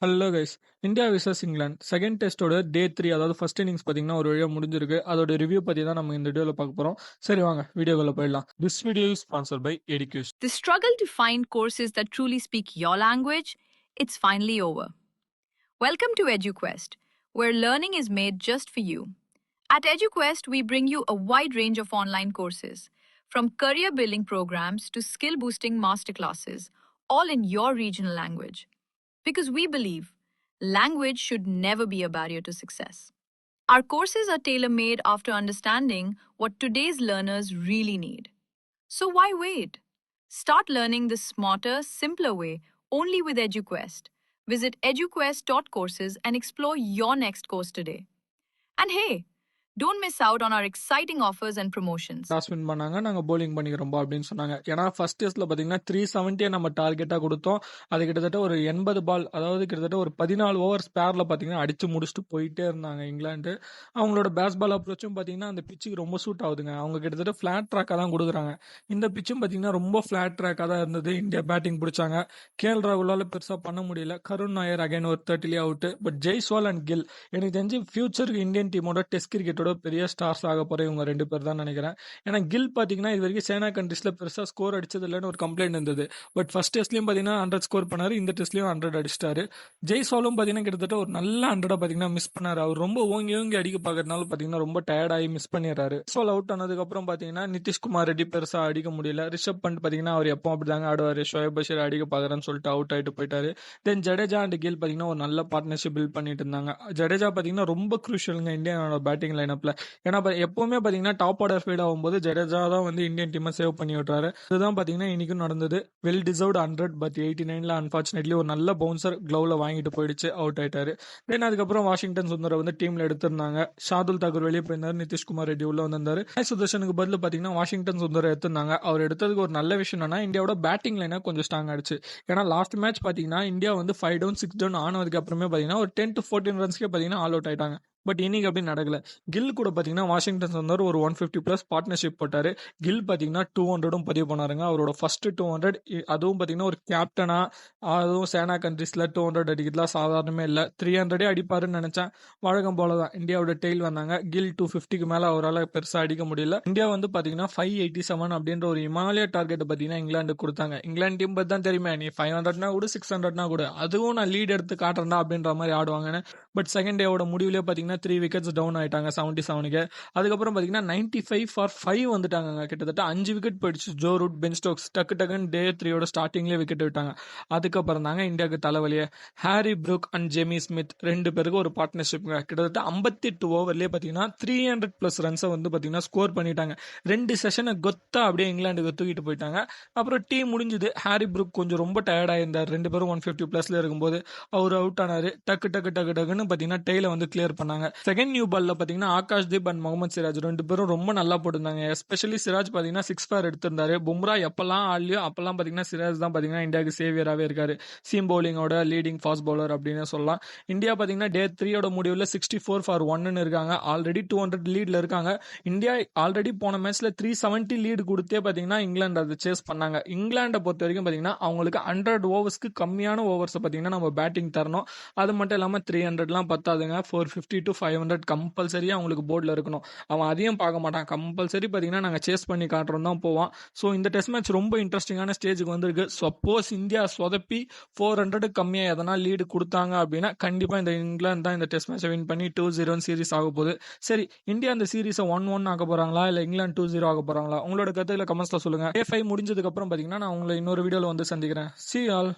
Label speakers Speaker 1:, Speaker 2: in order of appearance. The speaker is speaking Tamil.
Speaker 1: Hello guys. இந்தியா விசஸ் இங்கிலாந்து செகண்ட் டெஸ்ட்டோட டே 3 அதாவது ஃபர்ஸ்ட் இன்னிங்ஸ் பார்த்தீங்கன்னா ஒரு வழியாக முடிஞ்சிருக்கு. அதோட ரிவ்யூ பற்றி தான் நம்ம இந்த வீடியோவில் பார்க்க போகிறோம். சரி வாங்க வீடியோக்குள்ள போயிடலாம். This video is sponsored by எடுக்யூஸ்.
Speaker 2: The struggle to find courses that truly speak your language, it's finally over. Welcome to EduQuest, where learning is made just for you. At EduQuest, we bring you a wide range of online courses, from career building programs to skill boosting masterclasses, all in your regional language. Because we believe language should never be a barrier to success. Our courses are tailor made after understanding what today's learners really need. So why wait? Start learning the smarter, simpler way only with EduQuest. Visit eduquest.courses and explore your next course today. And hey, don't miss out on our exciting offers and promotions.
Speaker 1: Toss win பண்ணாங்க, நாங்கள் bowling பண்ணிக்கிறோம்பா அப்படின்னு சொன்னாங்க. ஏன்னா ஃபர்ஸ்ட் டெஸ்ட்டில் பார்த்தீங்கன்னா 370 நம்ம டார்கெட்டாக கொடுத்தோம். அது கிட்டத்தட்ட ஒரு 80 பால், அதாவது கிட்டத்தட்ட ஒரு 14 ஓவர் ஸ்பேரில் பார்த்தீங்கன்னா அடித்து முடிச்சுட்டு போயிட்டே இருந்தாங்க இங்கிலாந்து. அவங்களோட பேஸ்பால் அப்ரோச்சும் பார்த்தீங்கன்னா அந்த பிச்சுக்கு ரொம்ப சூட் ஆகுதுங்க. அவங்க கிட்டத்தட்ட ஃப்ளாட் ட்ராக்காக தான் கொடுக்குறாங்க. இந்த பிச்சும் பார்த்தீங்கன்னா ரொம்ப ஃப்ளாட் ட்ராக்காக தான் இருந்தது. இந்தியா பேட்டிங் பிடிச்சாங்க. கேஎல் ராகுலால் பெருசாக பண்ண முடியல. கருண் நாயர் அகைன் ஒரு 30 out. But Jaiswal and Gill எனக்கு தெரிஞ்சு ஃபியூச்சருக்கு இந்தியன் டீமோட டெஸ்ட் கிரிக்கெட்டோட பெரிய ஸ்டார்ஸ் ஆக போகிற இவங்க 2 பேர் தான் நினைக்கிறேன். ஏன்னா கில் பார்த்தீங்கன்னா இது வரைக்கும் சேனா கண்ட்ரீஸில் பெருசாக ஸ்கோர் அடிச்சது இல்லைன்னு ஒரு கம்ப்ளைண்ட் இருந்தது. பட் ஃபர்ஸ்ட் டெஸ்ட்லையும் பார்த்தீங்கன்னா 100 ஸ்கோர் பண்ணார். இந்த டெஸ்ட்லையும் 100 அடிச்சிட்டாரு. ஜெய்ஸ்வாலும் பார்த்தீங்கன்னா கிட்டத்தட்ட ஒரு நல்ல 100 பார்த்தீங்கன்னா மிஸ் பண்ணார். அவர் ரொம்ப ஓங்கி அடிக்க பார்க்கறதுனால பார்த்தீங்கன்னா ரொம்ப டயர்டாகி மிஸ் பண்ணிடுறாரு. ஜெய்ஸ்வால் அவுட் ஆனதுக்கப்புறம் பார்த்தீங்கன்னா நிதிஷ்குமார் ரெட்டி பெருசாக அடிக்க முடியல. ரிஷப் பண்ட் பார்த்தீங்கன்னா அவர் எப்போ அப்படி தாங்க ஆடுவார், ஷோயப் பஷீர் அடிக்க பார்க்குறேன்னு சொல்லிட்டு அவுட் ஆகிட்டு போயிட்டாரு. தென் ஜடேஜா அண்ட் கில் பார்த்தீங்கன்னா ஒரு நல்ல பார்ட்னர்ஷிப் பில்ட் பண்ணிட்டு இருந்தாங்க. ஜடேஜா பார்த்தீங்கன்னா ரொம்ப க்ரூஷியலுங்க இந்தியாவோட பேட்டிங் லைனப்பில். ஏன்னா எப்பவுமே பார்த்தீங்கன்னா டாப் ஆர்டர் ஃபீல்ட் ஆகும்போது ஜடேஜா தான் வந்து இந்தியன் டீமை சேவ் பண்ணி விட்டுறாரு. இதுதான் பார்த்தீங்கன்னா இன்னைக்கும் நடந்தது. Well deserved 100. பட் 89ல் அன்ஃபார்ச்சுனேட்லி ஒரு நல்ல பவுன்சர் க்ளவுல வாங்கிட்டு போயிடுச்சு, அவுட் ஆயிட்டாரு. தென் அதுக்கப்புறம் வாஷிங்டன் சுந்தரை வந்து டீம்ல எடுத்திருந்தாங்க. ஷாதுல் தாக்கூர் வெளியே போயிருந்தாரு, நிதிஷ்குமார் ரெட்டி உள்ள வந்திருந்தாரு. சுதர்ஷனுக்கு பதில் பார்த்தீங்கன்னா வாஷிங்டன் சுந்தரை எடுத்திருந்தாங்க. அவர் எடுத்ததுக்கு ஒரு நல்ல விஷயம் என்னன்னா இந்தியாவோட பேட்டிங் லைனா கொஞ்சம் ஸ்ட்ராங் ஆயிடுச்சு. ஏன்னா லாஸ்ட் மேட்ச் பார்த்தீங்கன்னா இந்தியா வந்து 5 டவுன் 6 டவுன் ஆனதுக்கு அப்புறமே பார்த்தீங்கன்னா ஒரு 10 to 14 ரன்ஸ்க்கே பார்த்தீங்கன்னா ஆல் அவுட் ஆயிட்டாங்க. பட் இன்னைக்கு அப்படி நடக்கல. கில் கூட பார்த்தீங்கன்னா வாஷிங்டன் சுந்தர் ஒரு 150+ பார்ட்னர்ஷிப் போட்டாரு. கில் பார்த்தீங்கன்னா 200 பதிவு பண்ணாருங்க. அவரோட ஃபர்ஸ்ட் 200, அதுவும் பார்த்தீங்கன்னா ஒரு கேப்டனா, அதுவும் சேனா கண்ட்ரீஸ்ல 200 அடிக்கிறதுலாம் சாதாரணமே இல்லை. 300 அடிப்பாருன்னு நினைச்சேன். வழக்கம் போல தான் இந்தியாவோட டெய்ல் வந்தாங்க. கில் 250க்கு மேல அவரால் பெருசாக அடிக்க முடியல. இந்தியா வந்து பார்த்தீங்கன்னா 587 அப்படின்ற ஒரு இமாலய டார்கெட் பார்த்தீங்கன்னா இங்கிலாந்து கொடுத்தாங்க. இங்கிலாந்து டீம் பத்தி தான் தெரியுமே, நீ 500னா கூட 600னா கூட அதுவும் நான் லீட் எடுத்து காட்டுறேன்டா அப்படின்ற மாதிரி ஆடுவாங்கன்னு. பட் செகண்ட் டேவோட முடிவுலேயே பார்த்தீங்கன்னா 3 விக்கெட்ஸ் டவுன் ஆயிட்டாங்க 77க்கு. அதுக்கப்புறம் பார்த்தீங்கன்னா 95 for 5 வந்துட்டாங்க. கிட்டத்தட்ட 5 விக்கெட் போயிடுச்சு. ஜோ ரூட், பென் ஸ்டோக்ஸ் டக்குன்னு டே 3யோட ஸ்டார்டிங்லேயே விக்கெட் விட்டாங்க. அதுக்கப்புறம் தாங்க இந்தியாவுக்கு தலைவலியே. Harry Brook and Jamie Smith 2 பேருக்கு ஒரு பார்ட்னர்ஷிப்ங்க. கிட்டத்தட்ட 58 ஓவர்லேயே பார்த்தீங்கன்னா 300+ ரன்ஸை வந்து பார்த்தீங்கன்னா ஸ்கோர் பண்ணிட்டாங்க. 2 செஷனை கொத்தா அப்படியே இங்கிலாந்துக்கு தூக்கிட்டு போயிட்டாங்க. அப்புறம் டீம் முடிஞ்சுது. ஹாரி ப்ரூக் கொஞ்சம் ரொம்ப டயர்டாக இருந்தார். 2 பேரும் 150+ இருக்கும்போது அவர் அவுட் ஆனாரு. டக்குன்னு பார்த்தீங்கன்னா டெய்ல வந்து கிளியர் பண்ணாங்க. செகண்ட் நியூ பால்ல பாத்தீங்கன்னா ஆகாஷ் தீப் அண்ட் முகமது சிராஜ் 2 பேரும் ரொம்ப நல்லா போட்டிருந்தாங்க. எஸ்பெஷலி சிராஜ் பாத்தீங்கன்னா 6 ஃபேர் எடுத்திருந்தாரு. பும்ரா எப்பெல்லாம் ஆடலையோ அப்பெல்லாம் பாத்தீங்கன்னா சிராஜ் தான் பாத்தீங்கன்னா இந்தியாவுக்கு சேவியராகவே இருக்காரு. சீம் பவுலிங்கோட லீடிங் ஃபாஸ்ட் பவுலர் அப்படின்னு சொல்லலாம். இந்தியா பாத்தீங்கன்னா டே 3யோட முடிவில் 64 for 1 இருக்காங்க. ஆல்ரெடி 200 லீட்ல இருக்காங்க. இந்தியா ஆல்ரெடி போன மேட்ச்ல 370 லீடு கொடுத்தே பாத்தீங்கன்னா இங்கிலாந்து அதை சேஸ் பண்ணாங்க. இங்கிலாண்டை பொறுத்த வரைக்கும் பாத்தீங்கன்னா அவங்களுக்கு 100 ஓவர்ஸ்க்கு கம்மியான ஓவர்ஸ் பாத்தீங்கன்னா நம்ம பேட்டிங் தரணும். அது மட்டும் இல்லாம 300லாம் பத்தாதுங்க. 450 to 500 கம்பல்சரியா அவங்களுக்கு போர்டில் இருக்கணும். அவன் அதையும் பார்க்க மாட்டான். கம்பல்சரி பார்த்தீங்கன்னா நாங்கள் சேஸ் பண்ணி காட்டுறோம் தான் போவான். ஸோ இந்த டெஸ்ட் மேட்ச் ரொம்ப இன்ட்ரெஸ்டிங்கான ஸ்டேஜுக்கு வந்திருக்கு. சப்போஸ் இந்தியா சொதப்பி 400 கம்மியாக எதனா லீடு கொடுத்தாங்க அப்படின்னா கண்டிப்பாக இந்த இங்கிலாந்து தான் இந்த டெஸ்ட் மேட்சை வின் பண்ணி 2-0 சீரிஸ் ஆக போகுது. சரி, இந்தியா இந்த சீரிஸை 1-1 ஆக போகிறாங்களா இல்லை இங்கிலாந்து 2-0 ஆக போகிறாங்களா? உங்களோட கருத்துக்களை கமெண்ட்ஸில் சொல்லுங்கள். A5 முடிஞ்சதுக்கப்புறம் பார்த்தீங்கன்னா நான் உங்களை இன்னொரு வீடியோவில் வந்து சந்திக்கிறேன். See you all.